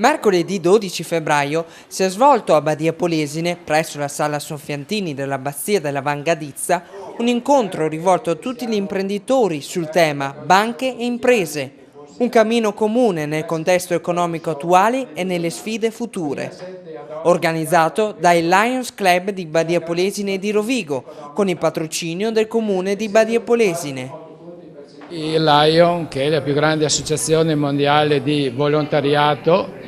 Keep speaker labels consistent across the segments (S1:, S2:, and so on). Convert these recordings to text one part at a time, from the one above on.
S1: Mercoledì 12 febbraio si è svolto a Badia Polesine, presso la Sala Soffiantini dell'Abbazia della Vangadizza, un incontro rivolto a tutti gli imprenditori sul tema banche e imprese. Un cammino comune nel contesto economico attuale e nelle sfide future. Organizzato dai Lions Club di Badia Polesine e di Rovigo, con il patrocinio del comune di Badia Polesine.
S2: Il Lion, che è la più grande associazione mondiale di volontariato,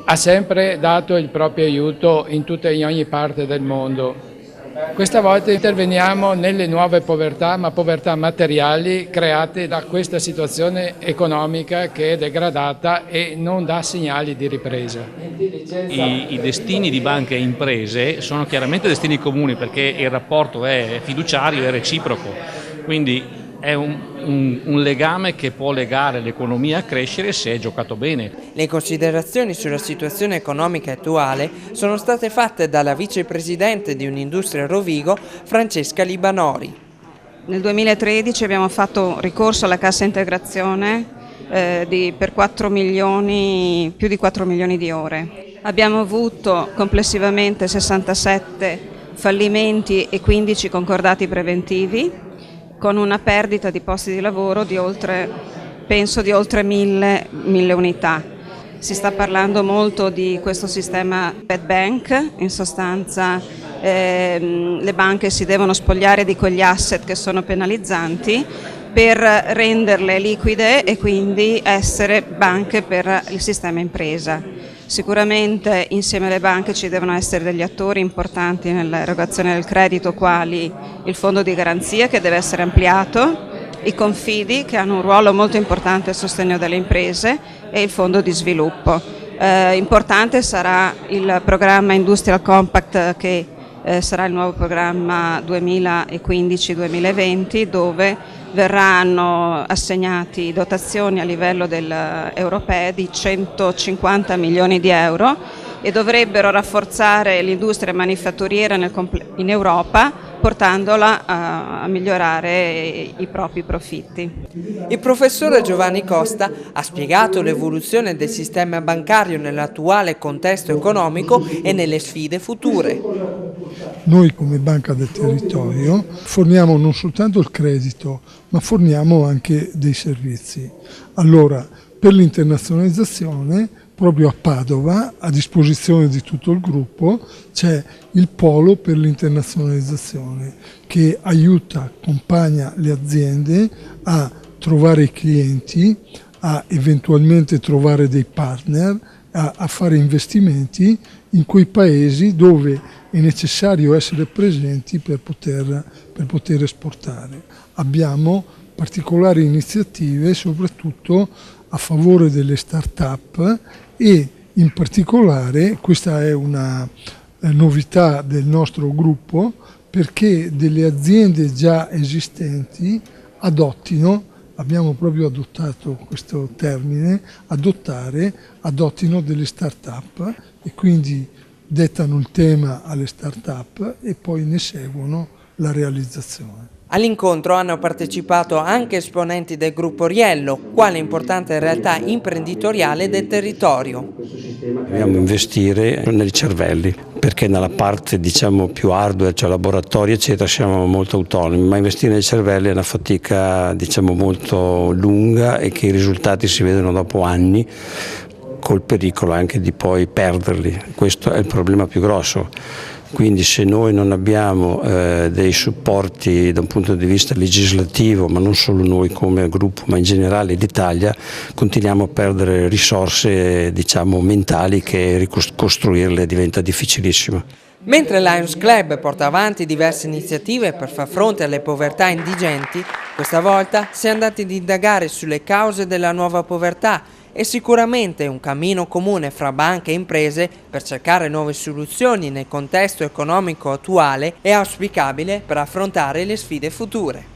S2: ha sempre dato il proprio aiuto in ogni parte del mondo. Questa volta interveniamo nelle nuove povertà, ma povertà materiali create da questa situazione economica che è degradata e non dà segnali di ripresa.
S3: I destini di banche e imprese sono chiaramente destini comuni perché il rapporto è fiduciario e reciproco, quindi è un legame che può legare l'economia a crescere se è giocato bene.
S1: Le considerazioni sulla situazione economica attuale sono state fatte dalla vicepresidente di Un'Industria Rovigo, Francesca Libanori.
S4: Nel 2013 abbiamo fatto ricorso alla cassa integrazione per più di 4 milioni di ore. Abbiamo avuto complessivamente 67 fallimenti e 15 concordati preventivi, con una perdita di posti di lavoro di oltre 1000 unità. Si sta parlando molto di questo sistema bad bank, in sostanza le banche si devono spogliare di quegli asset che sono penalizzanti per renderle liquide e quindi essere banche per il sistema impresa. Sicuramente insieme alle banche ci devono essere degli attori importanti nell'erogazione del credito, quali il fondo di garanzia che deve essere ampliato, i confidi che hanno un ruolo molto importante a sostegno delle imprese e il fondo di sviluppo. Importante sarà il programma Industrial Compact che sarà il nuovo programma 2015-2020 dove verranno assegnati dotazioni a livello europee di 150 milioni di euro e dovrebbero rafforzare l'industria manifatturiera in Europa portandola a migliorare i propri profitti.
S1: Il professore Giovanni Costa ha spiegato l'evoluzione del sistema bancario nell'attuale contesto economico e nelle sfide future.
S5: Noi come Banca del Territorio forniamo non soltanto il credito, ma forniamo anche dei servizi. Allora, per l'internazionalizzazione, proprio a Padova, a disposizione di tutto il gruppo, c'è il polo per l'internazionalizzazione che aiuta, accompagna le aziende a trovare i clienti, a eventualmente trovare dei partner, a fare investimenti in quei paesi dove è necessario essere presenti per poter esportare. Abbiamo particolari iniziative soprattutto a favore delle start-up e in particolare, questa è una novità del nostro gruppo, perché delle aziende già esistenti adottino, abbiamo proprio adottato questo termine, adottino delle start-up e quindi dettano il tema alle start-up e poi ne seguono la realizzazione.
S1: All'incontro hanno partecipato anche esponenti del gruppo Riello, quale importante realtà imprenditoriale del territorio.
S6: Dobbiamo investire nei cervelli, perché nella parte più ardua, cioè laboratorio eccetera, siamo molto autonomi, ma investire nei cervelli è una fatica molto lunga e che i risultati si vedono dopo anni, col pericolo anche di poi perderli. Questo è il problema più grosso. Quindi se noi non abbiamo dei supporti da un punto di vista legislativo, ma non solo noi come gruppo, ma in generale l'Italia, continuiamo a perdere risorse mentali che ricostruirle diventa difficilissimo.
S1: Mentre Lions Club porta avanti diverse iniziative per far fronte alle povertà indigenti, questa volta si è andati ad indagare sulle cause della nuova povertà e sicuramente un cammino comune fra banche e imprese per cercare nuove soluzioni nel contesto economico attuale è auspicabile per affrontare le sfide future.